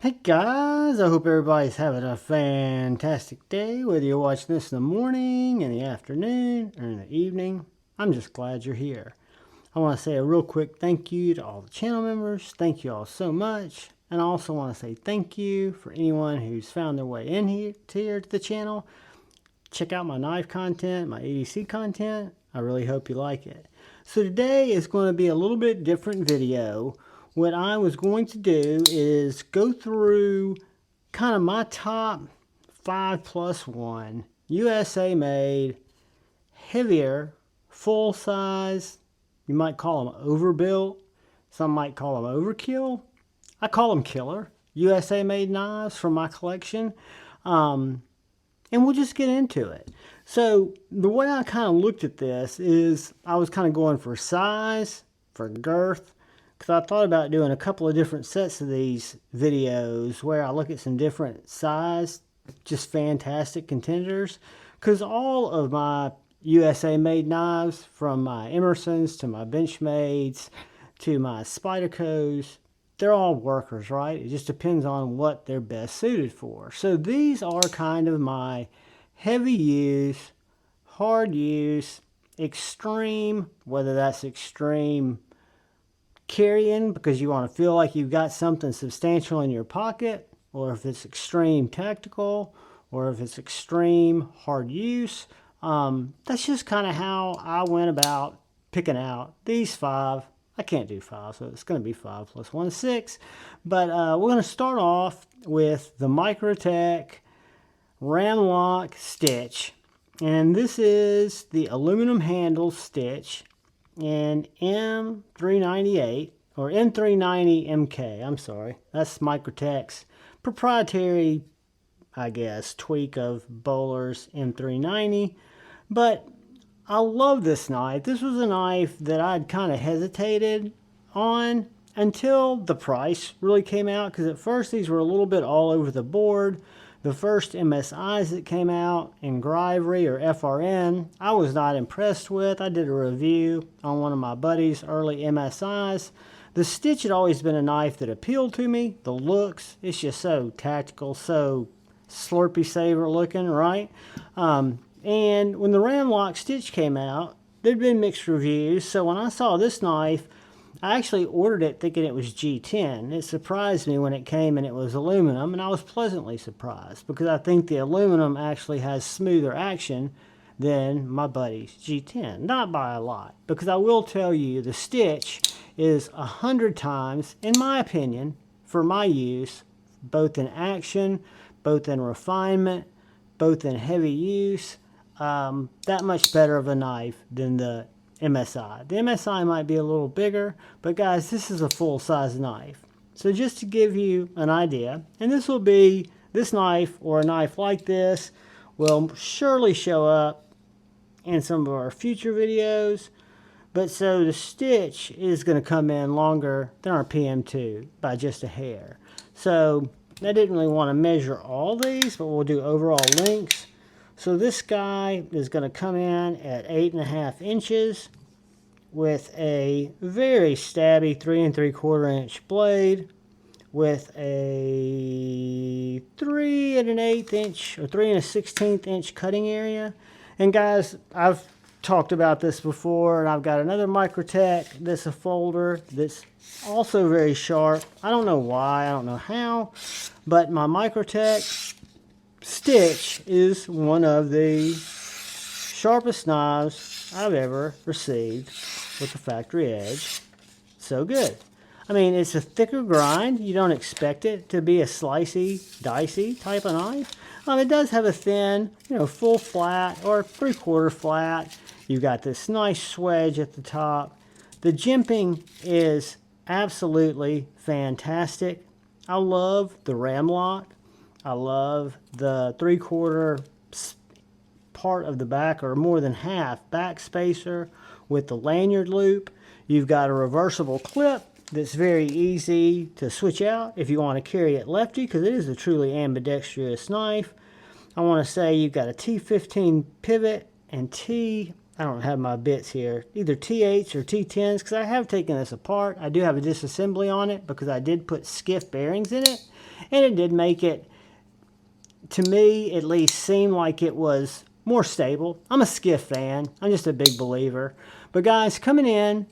Hey guys, I hope everybody's having a fantastic day, whether you're watching this in the morning, in the afternoon, or in the evening. I'm just glad you're here. I want to say a real quick thank you to all the channel members. Thank you all so much. And I also want to say thank you for anyone who's found their way in here to the channel. Check out my knife content, my EDC content. I really hope you like it. So today is going to be a little bit different video. What I was going to do is go through kind of my top 5+1 USA made, heavier, full size, you might call them overbuilt, some might call them overkill. I call them killer USA made knives from my collection. And we'll just get into it. So the way I kind of looked at this is I was kind of going for size, for girth, because I thought about doing a couple of different sets of these videos where I look at some different size, just fantastic contenders. Because all of my USA made knives, from my Emersons to my Benchmades to my Spydercos, they're all workers, right? It just depends on what they're best suited for. So these are kind of my heavy use, hard use, extreme, whether that's extreme carrying because you want to feel like you've got something substantial in your pocket, or if it's extreme tactical, or if it's extreme hard use. That's just kind of how I went about picking out these 5. I can't do 5, so it's going to be 5 plus 1 is 6. But we're going to start off with the Microtech Ram-Lok Stitch. And this is the aluminum handle stitch in M398, or M390 MK, I'm sorry. That's Microtech's proprietary, I guess, tweak of Bowler's M390. But I love this knife. This was a knife that I'd kind of hesitated on until the price really came out, because at first these were a little bit all over the board. The first MSIs that came out in Grivery or FRN, I was not impressed with. I did a review on one of my buddy's early MSIs. The stitch had always been a knife that appealed to me. The looks, it's just so tactical, so Slurpee Saver looking, right? And when the Ram-Lok Stitch came out, there'd been mixed reviews. So when I saw this knife, I actually ordered it thinking it was G10. It surprised me when it came and it was aluminum, and I was pleasantly surprised because I think the aluminum actually has smoother action than my buddy's G10. Not by a lot, because I will tell you the stitch is 100 times, in my opinion, for my use, both in action, both in refinement, both in heavy use, that much better of a knife than the MSI. The MSI might be a little bigger, but guys, this is a full-size knife. So just to give you an idea, and this knife or a knife like this will surely show up in some of our future videos. But so the stitch is going to come in longer than our PM2 by just a hair. So I didn't really want to measure all these, but we'll do overall lengths. So this guy is going to come in at 8.5 inches with a very stabby 3 3/4 inch blade with a 3 1/8 inch or 3 1/16 inch cutting area. And guys, I've talked about this before, and I've got another Microtech that's a folder that's also very sharp. I don't know why, I don't know how, but my Microtech Stitch is one of the sharpest knives I've ever received with the factory edge. So good. I mean, it's a thicker grind. You don't expect it to be a slicey, dicey type of knife. It does have a thin, full flat or 3/4 flat. You've got this nice swedge at the top. The jimping is absolutely fantastic. I love the Ram-Lok. I love the 3/4 part of the back, or more than half back spacer with the lanyard loop. You've got a reversible clip that's very easy to switch out if you want to carry it lefty, because it is a truly ambidextrous knife. I want to say you've got a T15 pivot and T I don't have my bits here, either T8s or T10s, because I have taken this apart. I do have a disassembly on it because I did put skiff bearings in it, and it did make it, to me at least, seem like it was more stable. I'm a skiff fan. I'm just a big believer. But guys, coming in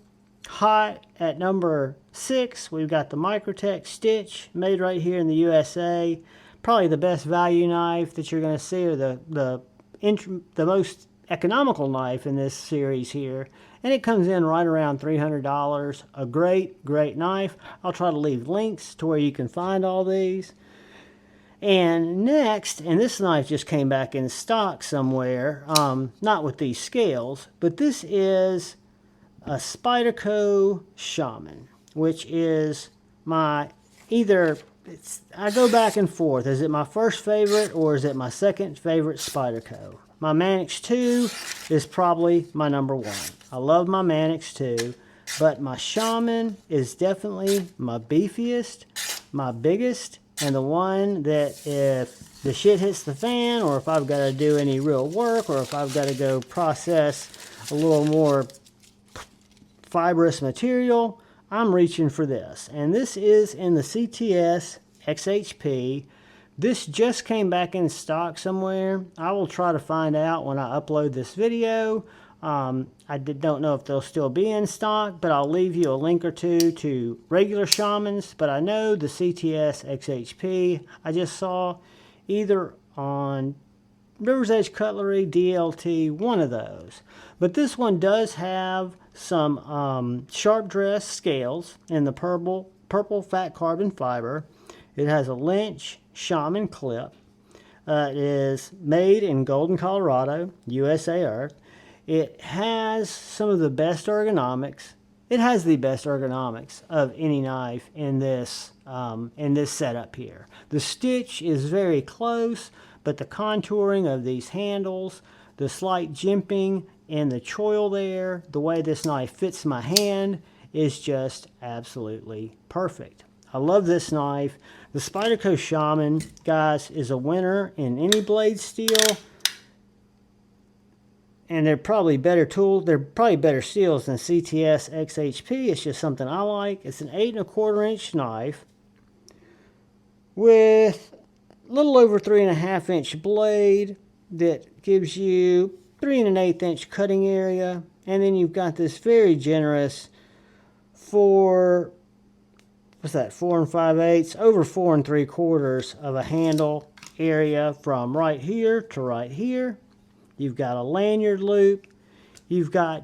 hot at number 6, we've got the Microtech Stitch, made right here in the USA. Probably the best value knife that you're going to see, or the most economical knife in this series here, and it comes in right around $300. A great knife. I'll try to leave links to where you can find all these. And next, and this knife just came back in stock somewhere, not with these scales, but this is a Spyderco Shaman, which is my I go back and forth. Is it my first favorite or is it my second favorite Spyderco? My Manix 2 is probably my number 1. I love my Manix 2, but my Shaman is definitely my beefiest, my biggest, and the one that if the shit hits the fan, or if I've got to do any real work, or if I've got to go process a little more fibrous material, I'm reaching for this. And this is in the CTS XHP. This just came back in stock somewhere. I will try to find out when I upload this video. I don't know if they'll still be in stock, but I'll leave you a link or two to regular Shamans. But I know the CTS XHP I just saw either on River's Edge Cutlery, DLT, one of those. But this one does have some sharp dress scales in the purple fat carbon fiber. It has a Lynch Shaman clip. It is made in Golden, Colorado, USA Earth. It has some of the best ergonomics. It has the best ergonomics of any knife in this setup here. The stitch is very close, but the contouring of these handles, the slight jimping in the choil there, the way this knife fits my hand is just absolutely perfect. I love this knife. The Spyderco Shaman, guys, is a winner in any blade steel. And they're probably better tools. They're probably better steels than CTS XHP. It's just something I like. It's an 8 1/4 inch knife with a little over 3 1/2 inch blade that gives you 3 1/8 inch cutting area. And then you've got this very generous 4 5/8, over 4 3/4 of a handle area from right here to right here. You've got a lanyard loop. You've got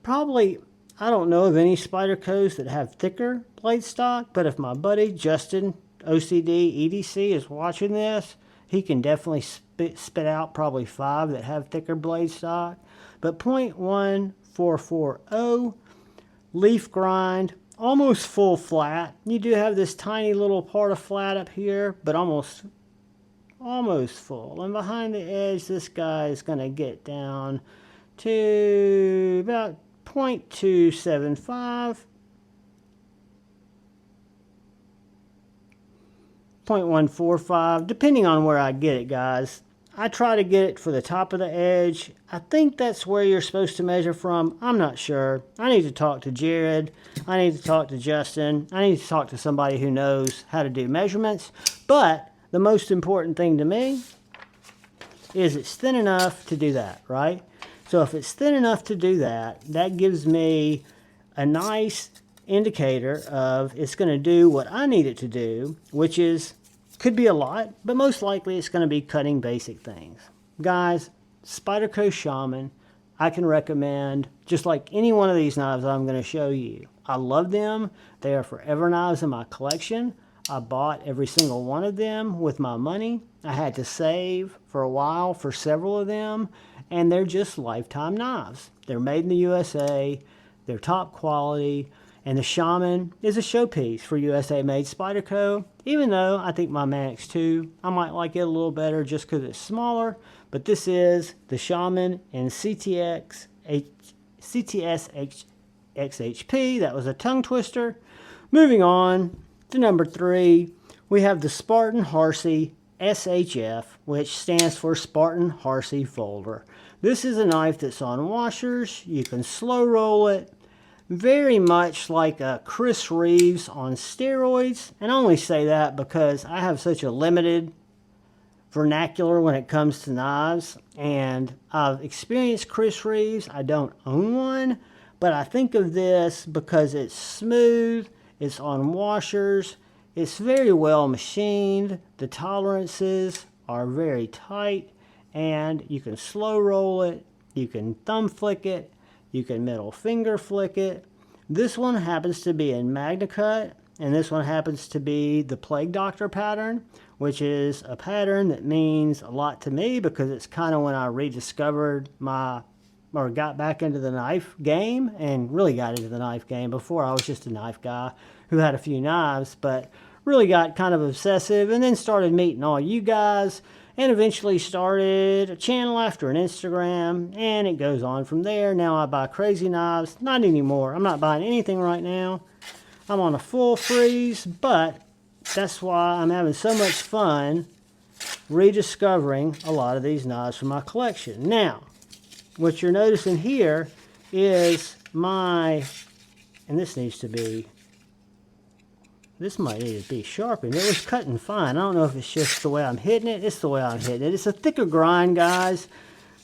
probably, I don't know of any Spydercos that have thicker blade stock, but if my buddy Justin, OCD, EDC, is watching this, he can definitely spit out probably 5 that have thicker blade stock. But 0.1440, leaf grind, almost full flat. You do have this tiny little part of flat up here, but almost full. And behind the edge, this guy is going to get down to about 0.275, 0.145, depending on where I get it, guys. I try to get it for the top of the edge. I think that's where you're supposed to measure from. I'm not sure. I need to talk to Jared. I need to talk to Justin. I need to talk to somebody who knows how to do measurements. But the most important thing to me is it's thin enough to do that, right? So if it's thin enough to do that, that gives me a nice indicator of it's going to do what I need it to do, which is, could be a lot, but most likely it's going to be cutting basic things. Guys, Spyderco Shaman, I can recommend, just like any one of these knives I'm going to show you. I love them. They are forever knives in my collection. I bought every single one of them with my money. I had to save for a while for several of them, and they're just lifetime knives. They're made in the USA, they're top quality, and the Shaman is a showpiece for USA-made Spyderco, even though I think my Manix 2, I might like it a little better just because it's smaller, but this is the Shaman in CTS XHP. That was a tongue twister. Moving on to number 3, we have the Spartan Harsey SHF, which stands for Spartan Harsey Folder. This is a knife that's on washers. You can slow roll it, very much like a Chris Reeves on steroids. And I only say that because I have such a limited vernacular when it comes to knives, and I've experienced Chris Reeves. I don't own one, but I think of this because it's smooth, it's on washers, it's very well machined, the tolerances are very tight, and you can slow roll it, you can thumb flick it, you can middle finger flick it. This one happens to be in MagnaCut, and this one happens to be the Plague Doctor pattern, which is a pattern that means a lot to me because it's kind of when I rediscovered or got back into the knife game, and really got into the knife game. Before, I was just a knife guy who had a few knives, but really got kind of obsessive, and then started meeting all you guys, and eventually started a channel after an Instagram, and it goes on from there. Now I buy crazy knives. Not anymore. I'm not buying anything right now. I'm on a full freeze, but that's why I'm having so much fun rediscovering a lot of these knives from my collection. Now, what you're noticing here is and this might need to be sharpened. It was cutting fine. I don't know if it's just the way I'm hitting it. It's the way I'm hitting it. It's a thicker grind, guys.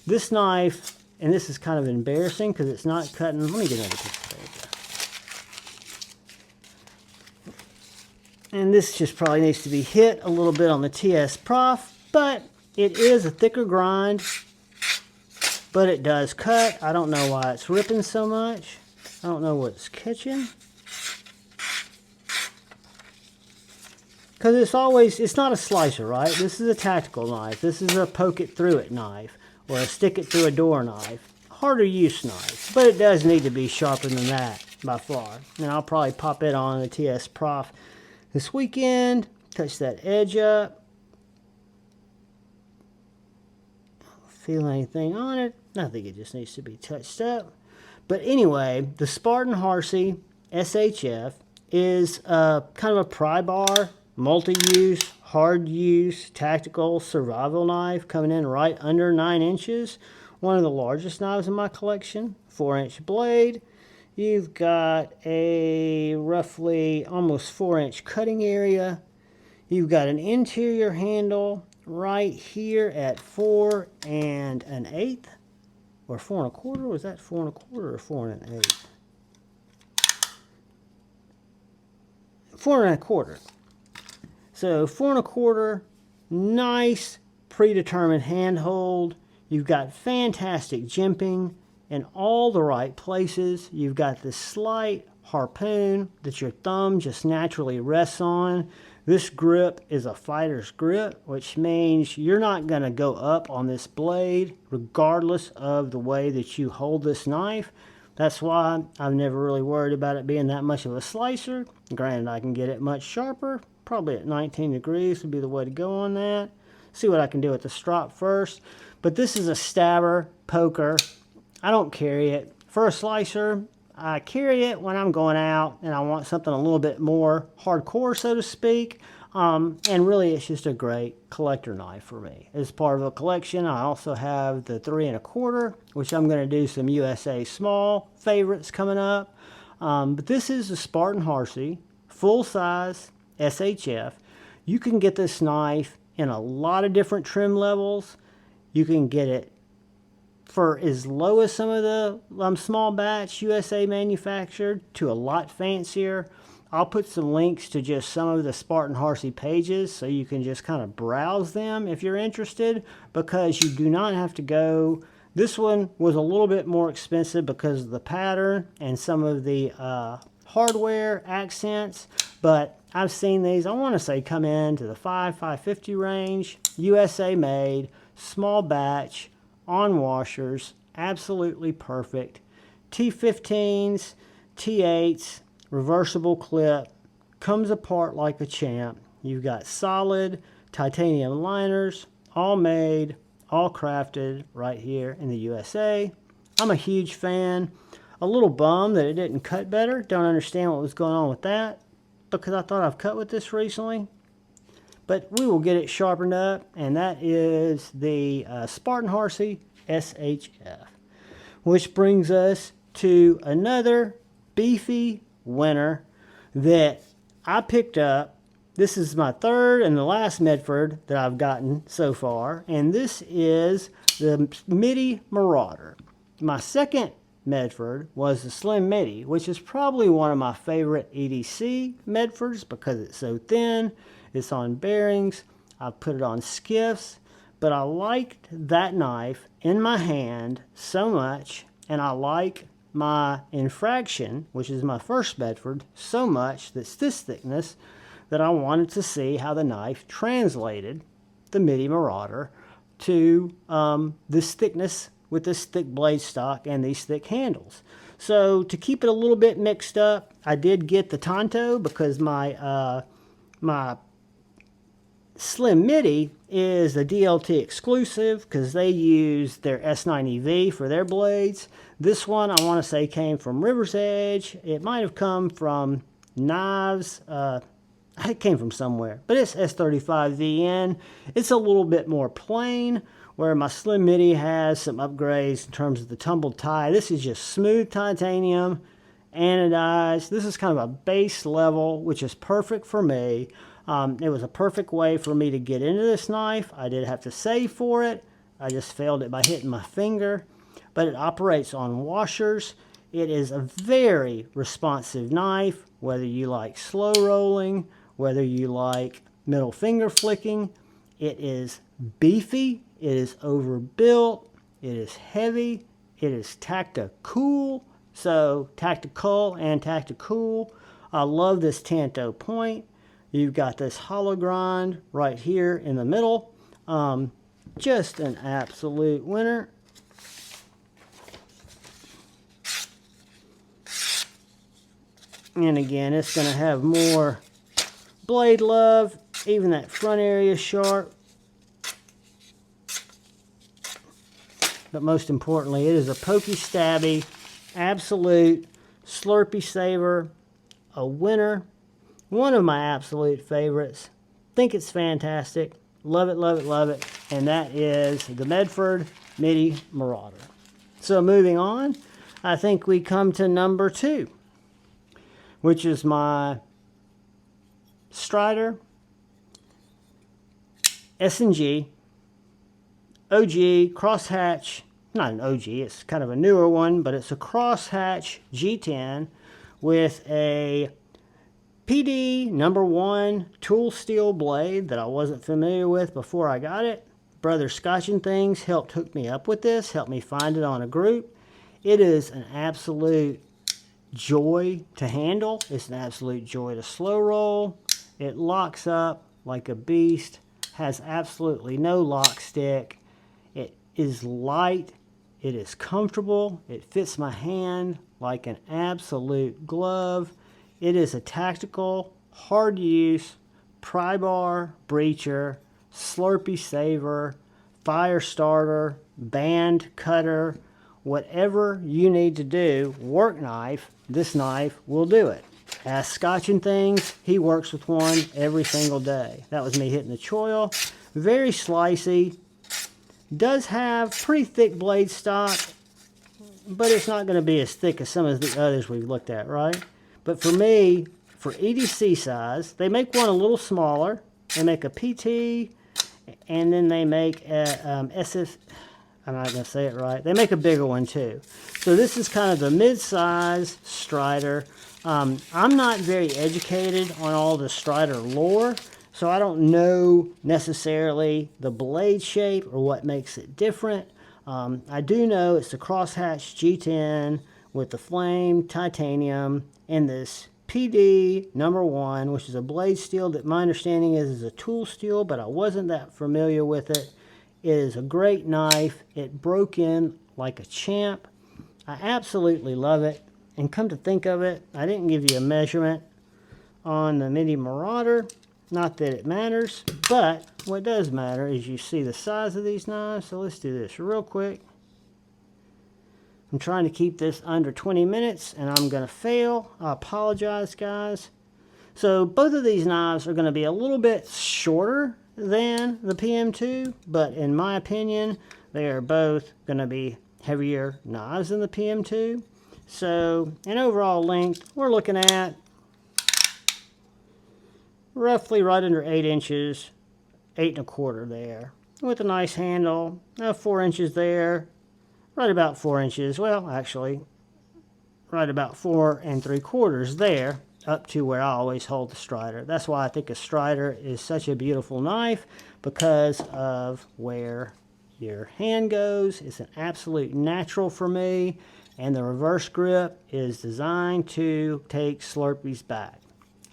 This knife, and this is kind of embarrassing because it's not cutting. Let me get another piece of paper. And this just probably needs to be hit a little bit on the TS Prof, but it is a thicker grind, but it does cut. I don't know why it's ripping so much. I don't know what's catching. Because it's not a slicer, right? This is a tactical knife. This is a poke it through it knife, or a stick it through a door knife. Harder use knife, but it does need to be sharper than that by far. And I'll probably pop it on the TS Prof this weekend, touch that edge up. Don't feel anything on it. I think it just needs to be touched up. But anyway, the Spartan Harsey SHF is kind of a pry bar, multi-use, hard use, tactical survival knife, coming in right under 9 inches. One of the largest knives in my collection, 4-inch blade. You've got a roughly almost 4-inch cutting area. You've got an interior handle right here at 4 1/8, or 4 1/4. Was that 4 1/4 or 4 1/8? 4 1/4. So 4 1/4, nice predetermined handhold. You've got fantastic jimping in all the right places. You've got this slight harpoon that your thumb just naturally rests on. This grip is a fighter's grip, which means you're not going to go up on this blade regardless of the way that you hold this knife. That's why I've never really worried about it being that much of a slicer. Granted, I can get it much sharper. Probably at 19 degrees would be the way to go on that. See what I can do with the strop first. But this is a stabber, poker. I don't carry it. For a slicer, I carry it when I'm going out and I want something a little bit more hardcore, so to speak. And really, it's just a great collector knife for me. As part of a collection, I also have the 3 1/4, which I'm going to do some USA small favorites coming up. But this is the Spartan Harsey, full-size SHF. You can get this knife in a lot of different trim levels. You can get it for as low as some of the small batch USA manufactured to a lot fancier. I'll put some links to just some of the Spartan Harsey pages so you can just kind of browse them if you're interested, because you do not have to go. This one was a little bit more expensive because of the pattern and some of the hardware accents, but I've seen these, I want to say, come into the $550 range, USA made, small batch, on washers, absolutely perfect. T15s, T8s, reversible clip, comes apart like a champ. You've got solid titanium liners, all made, all crafted right here in the USA. I'm a huge fan. A little bummed that it didn't cut better. Don't understand what was going on with that, because I thought I've cut with this recently. but we will get it sharpened up, and that is the Spartan Harsey SHF. Which brings us to another Beefy winner that I picked up. This is my third and the last Medford that I've gotten so far, and this is the Midi Marauder. My second Medford was the Slim Midi, which is probably one of my favorite EDC Medfords because it's so thin, it's on bearings, I've put it on skiffs, but I liked that knife in my hand so much, and I like my infraction, which is my first Medford, so much that's this thickness, that I wanted to see how the knife translated the Midi Marauder to this thickness with this thick blade stock and these thick handles. So to keep it a little bit mixed up, I did get the Tonto because my my Slim Midi is a DLT exclusive because they use their S90V for their blades. This one I want to say came from River's Edge. It might have come from Knives. It came from somewhere, but it's S35VN. It's a little bit more plain, where my Slim Midi has some upgrades in terms of the tumbled tie. This is just smooth titanium, anodized. This is kind of a base level, which is perfect for me. It was a perfect way for me to get into this knife. I did have to save for it. I just failed it by hitting my finger, but it operates on washers. It is a very responsive knife, whether you like slow rolling, whether you like middle finger flicking. It is beefy, it is overbuilt, it is heavy, it is tactical. So tactical and tactical. I love this Tanto point. You've got this hollow grind right here in the middle. Just an absolute winner. And again, it's going to have more blade love. Even that front area is sharp. But most importantly, it is a pokey stabby, absolute slurpy saver, a winner. One of my absolute favorites. Think it's fantastic. Love it, love it, love it. And that is the Medford Midi Marauder. So moving on, I think we come to number 2, which is my Strider SnG OG Crosshatch, not an OG, it's kind of a newer one, but it's a Crosshatch G10 with a PD #1 tool steel blade that I wasn't familiar with before I got it. Brother Scotching Things helped hook me up with this, helped me find it on a group. It is an absolute joy to handle. It's an absolute joy to slow roll. It locks up like a beast, has absolutely no lock stick. It is light, it is comfortable, it fits my hand like an absolute glove. It is a tactical, hard use, pry bar, breacher, slurpy saver, fire starter, band cutter, whatever you need to do, work knife, this knife will do it. Ask Scotching Things, he works with one every single day. That was me hitting the choil. Very slicey. Does have pretty thick blade stock, but it's not going to be as thick as some of the others we've looked at, right? But for me, for EDC size, they make one a little smaller. They make a PT, and then they make a SF, I'm not going to say it right. They make a bigger one too. So this is kind of the mid-size Strider. I'm not very educated on all the Strider lore, so I don't know necessarily the blade shape or what makes it different. I do know it's the Crosshatch G10 with the flame titanium and this PD #1, which is a blade steel that my understanding is a tool steel, but I wasn't that familiar with it. It is a great knife. It broke in like a champ. I absolutely love it. And come to think of it, I didn't give you a measurement on the Midi Marauder. Not that it matters, but what does matter is you see the size of these knives. So let's do this real quick. I'm trying to keep this under 20 minutes, and I'm going to fail. I apologize, guys. So both of these knives are going to be a little bit shorter than the PM2, but in my opinion, they are both going to be heavier knives than the PM2. So in overall length, we're looking at roughly right under 8 inches, 8 1/4 there, with a nice handle, 4 inches there, right about 4 inches, well actually, right about 4 3/4 there, up to where I always hold the Strider. That's why I think a Strider is such a beautiful knife, because of where your hand goes. It's an absolute natural for me, and the reverse grip is designed to take Slurpees back.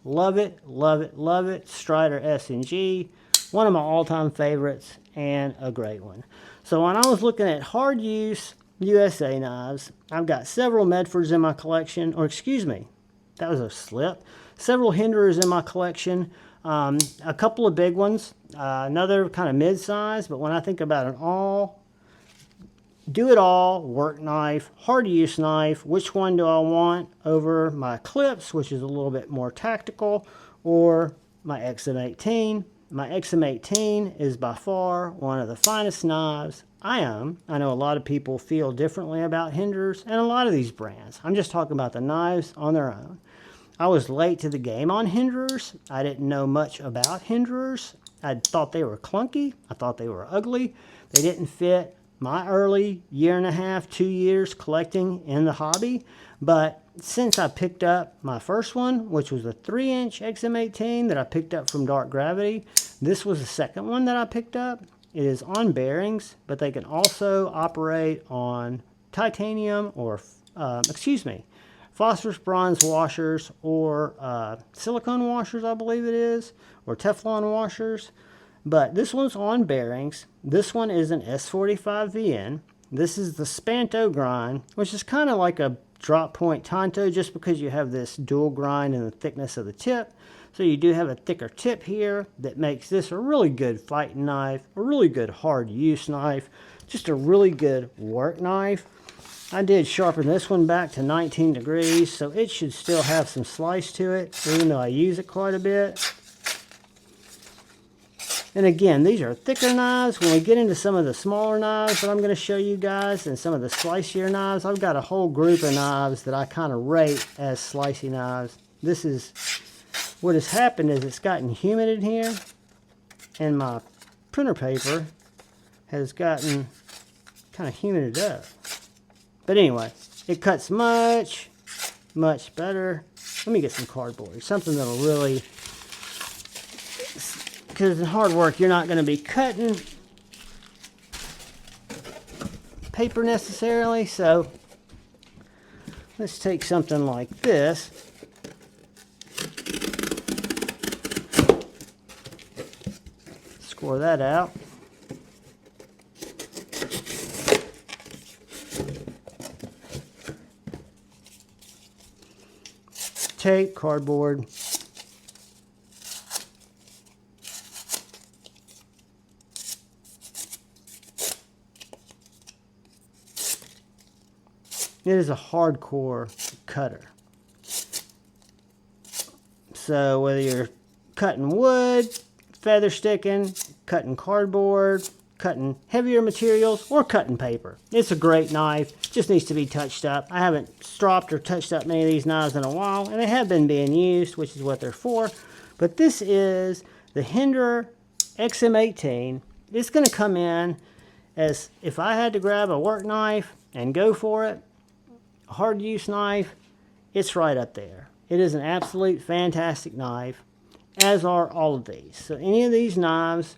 Love it, love it, love it. Strider SnG, one of my all-time favorites, and a great one. So when I was looking at hard use USA knives, I've got several Medfords in my collection, or excuse me, that was a slip. Several Hinderers in my collection, a couple of big ones, another kind of mid-size, but when I think about an do-it-all work knife, hard use knife, which one do I want over my Eclipse, which is a little bit more tactical, or my XM-18? My XM-18 is by far one of the finest knives I own. I know a lot of people feel differently about Hinderers and a lot of these brands. I'm just talking about the knives on their own. I was late to the game on Hinderers. I didn't know much about Hinderers. I thought they were clunky. I thought they were ugly. They didn't fit my early 1.5 to 2 years collecting in the hobby. But since I picked up my first one, which was a 3-inch XM-18 that I picked up from Dark Gravity, this was the second one that I picked up. It is on bearings, but they can also operate on titanium or, phosphorus bronze washers, or silicone washers, I believe it is, or Teflon washers. But this one's on bearings. This one is an S45VN. This is the Spanto grind, which is kind of like a drop point Tonto, just because you have this dual grind in the thickness of the tip. So you do have a thicker tip here that makes this a really good fighting knife, a really good hard use knife, just a really good work knife. I did sharpen this one back to 19 degrees, so it should still have some slice to it, even though I use it quite a bit. And again, these are thicker knives. When we get into some of the smaller knives that I'm going to show you guys, and some of the slicier knives, I've got a whole group of knives that I kind of rate as slicey knives. This is, what has happened is it's gotten humid in here, and my printer paper has gotten kind of humided up. But anyway, it cuts much, much better. Let me get some cardboard, something that'll really, because in hard work, you're not going to be cutting paper necessarily. So let's take something like this. Score that out. Tape, cardboard. It is a hardcore cutter. So whether you're cutting wood, feather sticking, cutting cardboard, cutting heavier materials, or cutting paper, it's a great knife. Just needs to be touched up. I haven't stropped or touched up many of these knives in a while, and they have been being used, which is what they're for. But this is the Hinderer XM-18. It's going to come in as, if I had to grab a work knife and go for it, a hard use knife, it's right up there. It is an absolute fantastic knife, as are all of these. So any of these knives,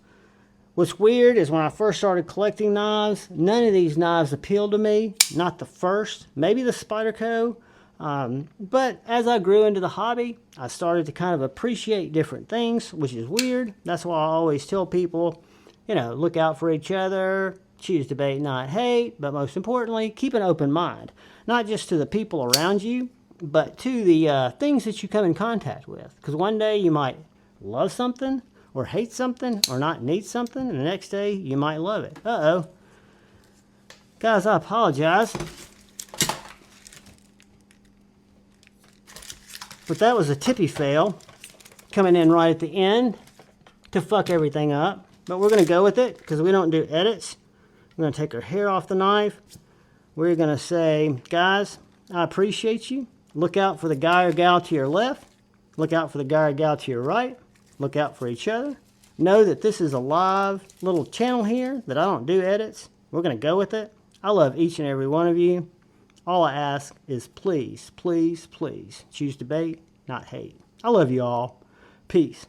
what's weird is when I first started collecting knives, none of these knives appealed to me. Not the first, maybe the Spyderco. But as I grew into the hobby, I started to kind of appreciate different things, which is weird. That's why I always tell people, you know, look out for each other, choose debate, not hate, but most importantly, keep an open mind. Not just to the people around you, but to the things that you come in contact with. Because one day you might love something, or hate something, or not need something, and the next day you might love it. Uh-oh. Guys, I apologize. But that was a tippy fail. coming in right at the end to fuck everything up. But we're going to go with it because we don't do edits. We're going to take our hair off the knife. We're going to say, guys, I appreciate you. Look out for the guy or gal to your left. Look out for the guy or gal to your right. Look out for each other. Know that this is a live little channel here, that I don't do edits. We're going to go with it. I love each and every one of you. All I ask is please, please, please choose debate, not hate. I love you all. Peace.